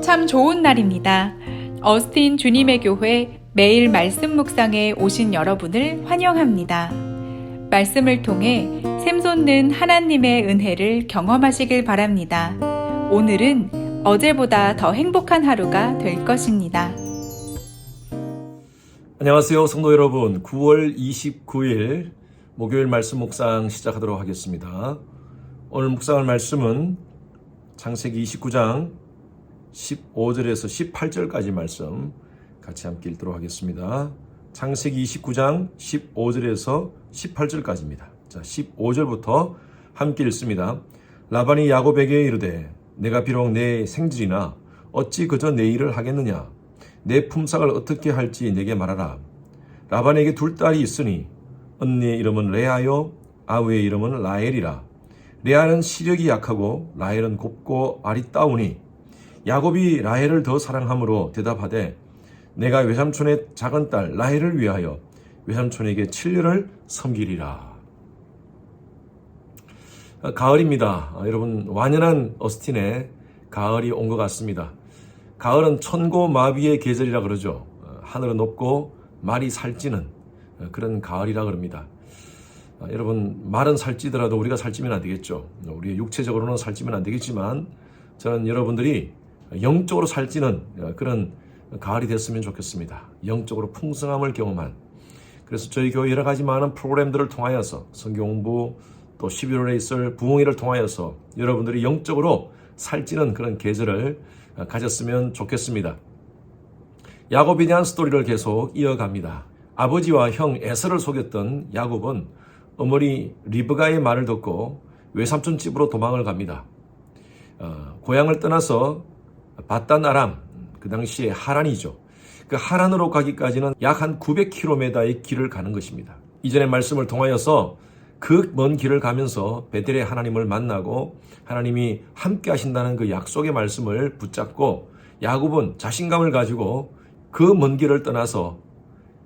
참 좋은 날입니다. 어스틴 주님의 교회 매일 말씀 묵상에 오신 여러분을 환영합니다. 말씀을 통해 샘솟는 하나님의 은혜를 경험하시길 바랍니다. 오늘은 어제보다 더 행복한 하루가 될 것입니다. 안녕하세요, 성도 여러분. 9월 29일 목요일 말씀 묵상 시작하도록 하겠습니다. 오늘 묵상할 말씀은 창세기 29장 15절에서 18절까지 말씀 같이 함께 읽도록 하겠습니다. 창세기 29장 15절에서 18절까지입니다. 자, 15절부터 함께 읽습니다. 라반이 야곱에게 이르되 내가 비록 내 생질이나 어찌 그저 내 일을 하겠느냐. 내 품삯을 어떻게 할지 내게 말하라. 라반에게 둘 딸이 있으니 언니의 이름은 레아요 아우의 이름은 라헬이라. 레아는 시력이 약하고 라헬은 곱고 아리따우니 야곱이 라헬을 더 사랑함으로 대답하되 내가 외삼촌의 작은 딸 라헬을 위하여 외삼촌에게 7년을 섬기리라. 가을입니다. 여러분, 완연한 어스틴의 가을이 온 것 같습니다. 가을은 천고마비의 계절이라 그러죠. 하늘은 높고 말이 살찌는 그런 가을이라 그럽니다. 여러분, 말은 살찌더라도 우리가 살찌면 안 되겠죠. 우리 육체적으로는 살찌면 안 되겠지만 저는 여러분들이 영적으로 살찌는 그런 가을이 됐으면 좋겠습니다. 영적으로 풍성함을 경험한. 그래서 저희 교회 여러 가지 많은 프로그램들을 통하여서 성경 공부 또 11월에 있을 부흥회를 통하여서 여러분들이 영적으로 살찌는 그런 계절을 가졌으면 좋겠습니다. 야곱에 대한 스토리를 계속 이어갑니다. 아버지와 형 에서를 속였던 야곱은 어머니 리브가의 말을 듣고 외삼촌 집으로 도망을 갑니다. 고향을 떠나서 바단 아람, 그 당시에 하란이죠. 그 하란으로 가기까지는 약 한 900km의 길을 가는 것입니다. 이전의 말씀을 통하여서 그 먼 길을 가면서 베델의 하나님을 만나고 하나님이 함께 하신다는 그 약속의 말씀을 붙잡고 야곱은 자신감을 가지고 그 먼 길을 떠나서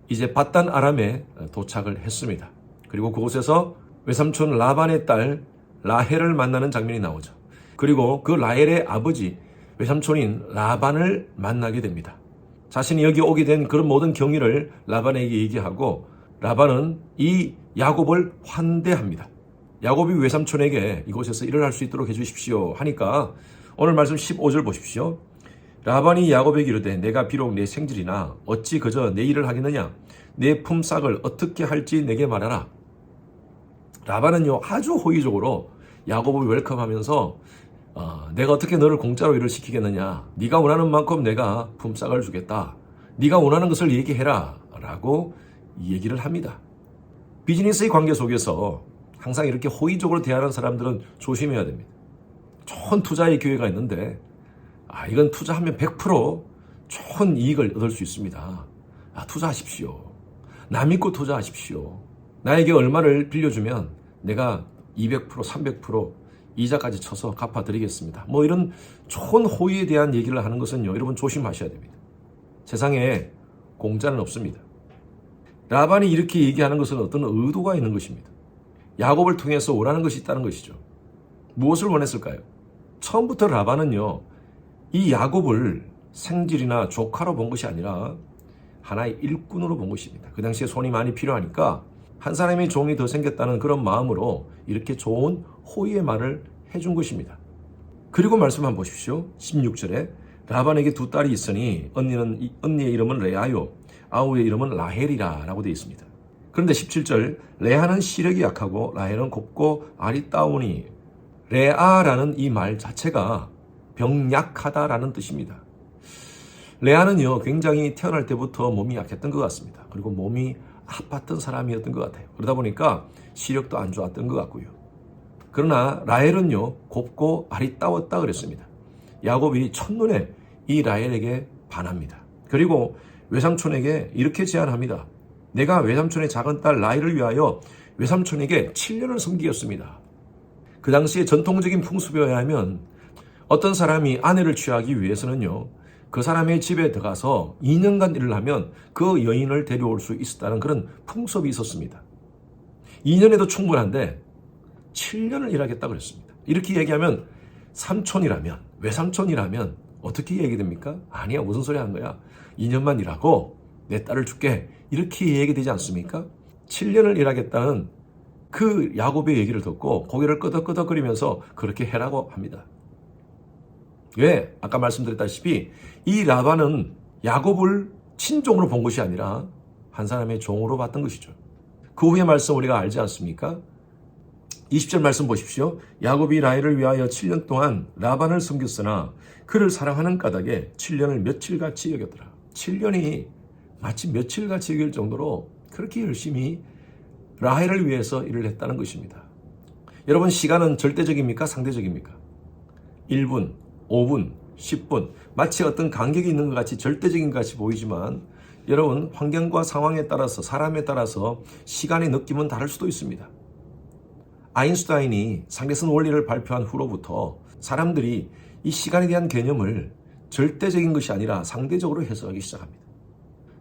이제 바단 아람에 도착을 했습니다. 그리고 그곳에서 외삼촌 라반의 딸 라헬을 만나는 장면이 나오죠. 그리고 그 라헬의 아버지 외삼촌인 라반을 만나게 됩니다. 자신이 여기 오게 된 그런 모든 경위를 라반에게 얘기하고 라반은 이 야곱을 환대합니다. 야곱이 외삼촌에게 이곳에서 일을 할 수 있도록 해주십시오 하니까 오늘 말씀 15절 보십시오. 라반이 야곱에게 이르되 내가 비록 내 생질이나 어찌 그저 내 일을 하겠느냐. 내 품삯을 어떻게 할지 내게 말하라. 라반은요 아주 호의적으로 야곱을 웰컴하면서 내가 어떻게 너를 공짜로 일을 시키겠느냐. 네가 원하는 만큼 내가 품삯을 주겠다. 네가 원하는 것을 얘기해라 라고 얘기를 합니다. 비즈니스의 관계 속에서 항상 이렇게 호의적으로 대하는 사람들은 조심해야 됩니다. 좋은 투자의 기회가 있는데 이건 투자하면 100% 좋은 이익을 얻을 수 있습니다. 투자하십시오. 나 믿고 투자하십시오. 나에게 얼마를 빌려주면 내가 200%, 300% 이자까지 쳐서 갚아드리겠습니다. 뭐 이런 좋은 호의에 대한 얘기를 하는 것은요, 여러분 조심하셔야 됩니다. 세상에 공짜는 없습니다. 라반이 이렇게 얘기하는 것은 어떤 의도가 있는 것입니다. 야곱을 통해서 원하는 것이 있다는 것이죠. 무엇을 원했을까요? 처음부터 라반은요, 이 야곱을 생질이나 조카로 본 것이 아니라 하나의 일꾼으로 본 것입니다. 그 당시에 손이 많이 필요하니까 한 사람의 종이 더 생겼다는 그런 마음으로 이렇게 좋은 호의의 말을 해준 것입니다. 그리고 말씀 한번 보십시오. 16절에 라반에게 두 딸이 있으니 언니의 이름은 레아요 아우의 이름은 라헬이라 라고 되어 있습니다. 그런데 17절 레아는 시력이 약하고 라헬은 곱고 아리따우니. 레아라는 이 말 자체가 병약하다라는 뜻입니다. 레아는요 굉장히 태어날 때부터 몸이 약했던 것 같습니다. 그리고 몸이 아팠던 사람이었던 것 같아요. 그러다 보니까 시력도 안 좋았던 것 같고요. 그러나 라헬은요 곱고 아리따웠다 그랬습니다. 야곱이 첫눈에 이 라헬에게 반합니다. 그리고 외삼촌에게 이렇게 제안합니다. 내가 외삼촌의 작은 딸 라헬을 위하여 외삼촌에게 7년을 섬기겠습니다. 그 당시에 전통적인 풍습에 의하면 어떤 사람이 아내를 취하기 위해서는요 그 사람의 집에 들어가서 2년간 일을 하면 그 여인을 데려올 수 있었다는 그런 풍습이 있었습니다. 2년에도 충분한데 7년을 일하겠다고 그랬습니다. 이렇게 얘기하면 삼촌이라면, 외삼촌이라면 어떻게 얘기됩니까? 아니야, 무슨 소리 하는 거야? 2년만 일하고 내 딸을 줄게. 이렇게 얘기되지 않습니까? 7년을 일하겠다는 그 야곱의 얘기를 듣고 고개를 끄덕끄덕거리면서 그렇게 해라고 합니다. 왜? 아까 말씀드렸다시피 이 라반은 야곱을 친종으로 본 것이 아니라 한 사람의 종으로 봤던 것이죠. 그 후의 말씀 우리가 알지 않습니까? 20절 말씀 보십시오. 야곱이 라헬을 위하여 7년 동안 라반을 섬겼으나 그를 사랑하는 까닭에 7년을 며칠같이 여겼더라. 7년이 마치 며칠같이 여길 정도로 그렇게 열심히 라헬을 위해서 일을 했다는 것입니다. 여러분, 시간은 절대적입니까? 상대적입니까? 1분, 5분, 10분 마치 어떤 간격이 있는 것 같이 절대적인 것 같이 보이지만 여러분, 환경과 상황에 따라서 사람에 따라서 시간의 느낌은 다를 수도 있습니다. 아인슈타인이 상대성 원리를 발표한 후로부터 사람들이 이 시간에 대한 개념을 절대적인 것이 아니라 상대적으로 해석하기 시작합니다.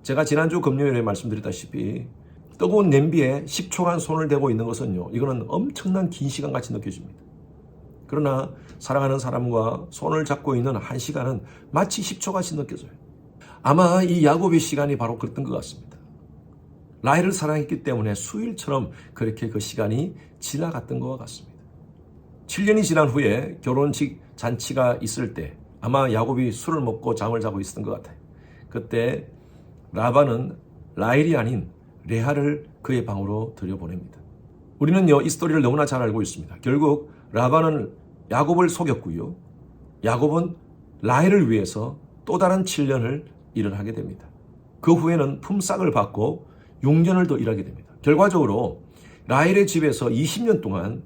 제가 지난주 금요일에 말씀드렸다시피 뜨거운 냄비에 10초간 손을 대고 있는 것은요, 이거는 엄청난 긴 시간 같이 느껴집니다. 그러나 사랑하는 사람과 손을 잡고 있는 한 시간은 마치 10초 같이 느껴져요. 아마 이 야곱의 시간이 바로 그랬던 것 같습니다. 라헬을 사랑했기 때문에 수일처럼 그렇게 그 시간이 지나갔던 것 같습니다. 7년이 지난 후에 결혼식 잔치가 있을 때 아마 야곱이 술을 먹고 잠을 자고 있었던 것 같아요. 그때 라반은 라헬이 아닌 레아를 그의 방으로 들여보냅니다. 우리는요, 이 스토리를 너무나 잘 알고 있습니다. 결국 라반은 야곱을 속였고요, 야곱은 라헬을 위해서 또 다른 7년을 일을 하게 됩니다. 그 후에는 품삯을 받고 6년을 더 일하게 됩니다. 결과적으로 라헬의 집에서 20년 동안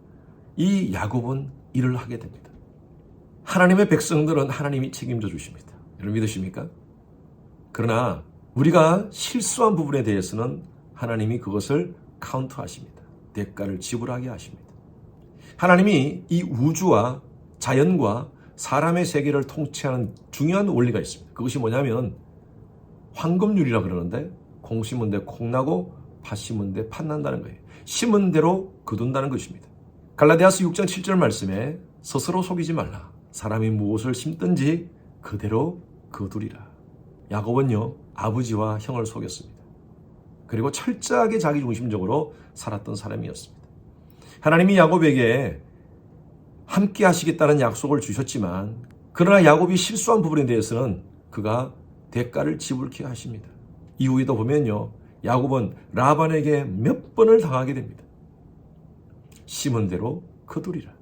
이 야곱은 일을 하게 됩니다. 하나님의 백성들은 하나님이 책임져 주십니다. 여러분 믿으십니까? 그러나 우리가 실수한 부분에 대해서는 하나님이 그것을 카운트하십니다. 대가를 지불하게 하십니다. 하나님이 이 우주와 자연과 사람의 세계를 통치하는 중요한 원리가 있습니다. 그것이 뭐냐면 황금률이라 그러는데 콩 심은 데 콩 나고 팥 심은 데 팥 난다는 거예요. 심은 대로 거둔다는 것입니다. 갈라디아서 6장 7절 말씀에 스스로 속이지 말라. 사람이 무엇을 심든지 그대로 거두리라. 야곱은요, 아버지와 형을 속였습니다. 그리고 철저하게 자기중심적으로 살았던 사람이었습니다. 하나님이 야곱에게 함께 하시겠다는 약속을 주셨지만 그러나 야곱이 실수한 부분에 대해서는 그가 대가를 지불케 하십니다. 이후에도 보면요, 야곱은 라반에게 몇 번을 당하게 됩니다. 심은 대로 거두리라.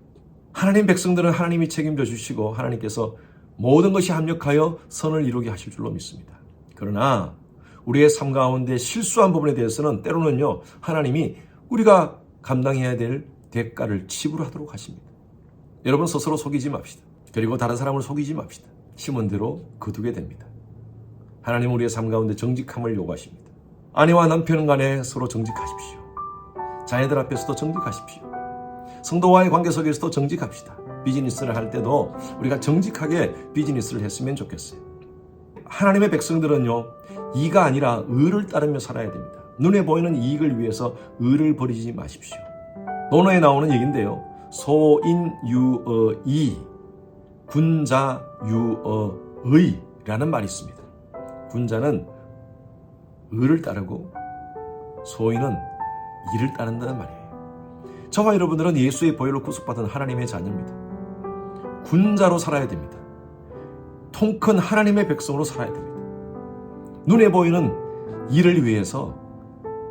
하나님 백성들은 하나님이 책임져 주시고 하나님께서 모든 것이 합력하여 선을 이루게 하실 줄로 믿습니다. 그러나 우리의 삶 가운데 실수한 부분에 대해서는 때로는요, 하나님이 우리가 감당해야 될 대가를 지불하도록 하십니다. 여러분, 스스로 속이지 맙시다. 그리고 다른 사람을 속이지 맙시다. 심은 대로 거두게 됩니다. 하나님은 우리의 삶 가운데 정직함을 요구하십니다. 아내와 남편 간에 서로 정직하십시오. 자녀들 앞에서도 정직하십시오. 성도와의 관계 속에서도 정직합시다. 비즈니스를 할 때도 우리가 정직하게 비즈니스를 했으면 좋겠어요. 하나님의 백성들은요, 이가 아니라 의를 따르며 살아야 됩니다. 눈에 보이는 이익을 위해서 의를 버리지 마십시오. 논어에 나오는 얘기인데요, 소인유어이 군자유어의라는 말이 있습니다. 군자는 의를 따르고 소인은 이를 따른다는 말이에요. 저와 여러분들은 예수의 보혈로 구속받은 하나님의 자녀입니다. 군자로 살아야 됩니다. 통큰 하나님의 백성으로 살아야 됩니다. 눈에 보이는 일을 위해서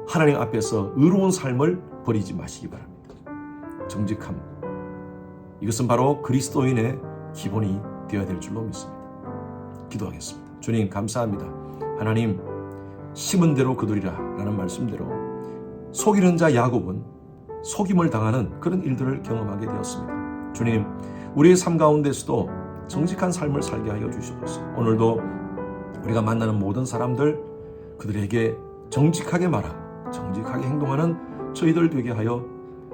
하나님 앞에서 의로운 삶을 버리지 마시기 바랍니다. 정직함, 이것은 바로 그리스도인의 기본이 되어야 될 줄로 믿습니다. 기도하겠습니다. 주님, 감사합니다. 하나님, 심은 대로 거두리라 라는 말씀대로 속이는 자 야곱은 속임을 당하는 그런 일들을 경험하게 되었습니다. 주님, 우리의 삶 가운데서도 정직한 삶을 살게 하여 주시옵소서. 오늘도 우리가 만나는 모든 사람들, 그들에게 정직하게 말하고 정직하게 행동하는 저희들 되게 하여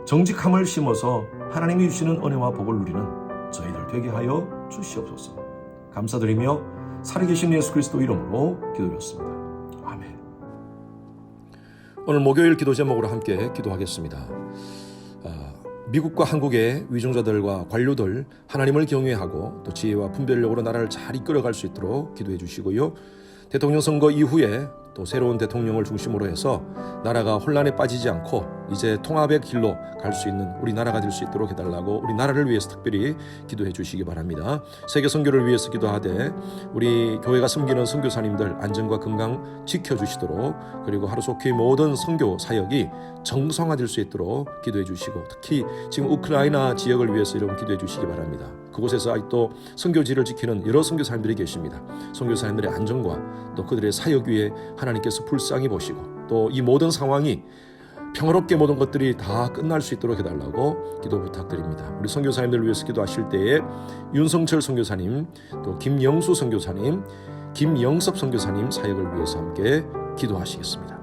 정직함을 심어서 하나님이 주시는 은혜와 복을 누리는 저희들 되게 하여 주시옵소서. 감사드리며 살아계신 예수 그리스도 이름으로 기도드렸습니다. 아멘. 오늘 목요일 기도 제목으로 함께 기도하겠습니다. 미국과 한국의 위종자들과 관료들 하나님을 경외하고 또 지혜와 분별력으로 나라를 잘 이끌어갈 수 있도록 기도해 주시고요. 대통령 선거 이후에 또 새로운 대통령을 중심으로 해서 나라가 혼란에 빠지지 않고 이제 통합의 길로 갈 수 있는 우리 나라가 될 수 있도록 해달라고 우리 나라를 위해서 특별히 기도해 주시기 바랍니다. 세계 선교를 위해서 기도하되 우리 교회가 섬기는 선교사님들 안전과 건강 지켜주시도록 그리고 하루속히 모든 선교 사역이 정성화될 수 있도록 기도해 주시고 특히 지금 우크라이나 지역을 위해서 여러분 기도해 주시기 바랍니다. 그곳에서 아직도 선교지를 지키는 여러 선교사님들이 계십니다. 선교사님들의 안전과 또 그들의 사역 위에 하나님께서 불쌍히 보시고 또 이 모든 상황이 평화롭게 모든 것들이 다 끝날 수 있도록 해달라고 기도 부탁드립니다. 우리 선교사님들을 위해서 기도하실 때에 윤성철 선교사님, 또 김영수 선교사님, 김영섭 선교사님 사역을 위해서 함께 기도하시겠습니다.